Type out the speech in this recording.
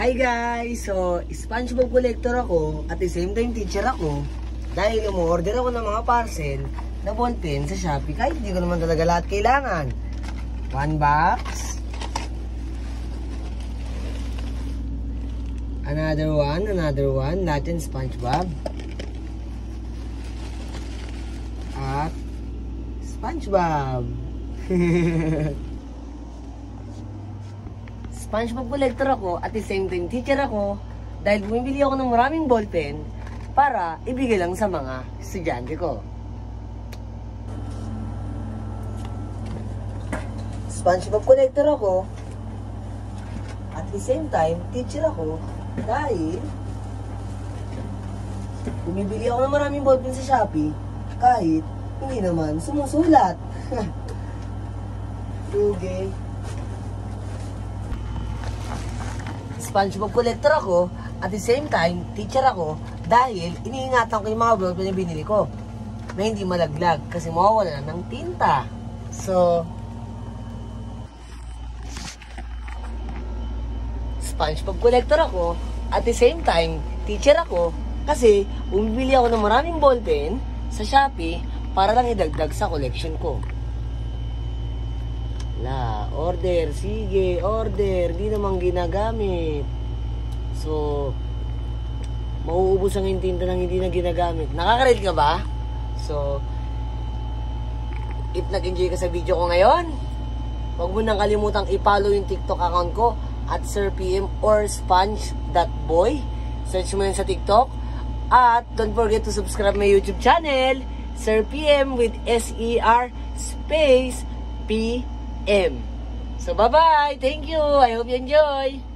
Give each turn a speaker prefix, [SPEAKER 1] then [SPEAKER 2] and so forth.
[SPEAKER 1] Hi guys! So, SpongeBob collector ako at the same time teacher ako dahil umu-order ako ng mga parcel na ballpen sa Shopee kahit hindi ko naman talaga lahat kailangan. One box. Another one. Lahat yung SpongeBob. At SpongeBob. SpongeBob collector ako at the same time teacher ako dahil bumibili ako ng maraming ballpen para ibigay lang sa mga estudyante ko. SpongeBob collector ako at the same time teacher ako dahil bumibili ako ng maraming ballpen sa Shopee kahit hindi naman sumusulat. Okay. SpongeBob collector ako at the same time teacher ako dahil iniingatan ko yung mga ballpen na binili ko na hindi malaglag kasi mawawala na ng tinta. So, SpongeBob collector ako at the same time teacher ako kasi bumibili ako ng maraming ballpen sa Shopee para lang idagdag sa collection ko. Order, sige, order, di namang ginagamit. So, mauubos ang tinta ng hindi na ginagamit. Nakaka-relate ka ba? So, if nag-enjoy ka sa video ko ngayon, huwag mo nang kalimutang i-follow yung TikTok account ko at SirPM or sponge.boy. Search mo yun sa TikTok. At don't forget to subscribe my YouTube channel, SirPM with S-E-R space P-M. So, bye-bye. Thank you. I hope you enjoy.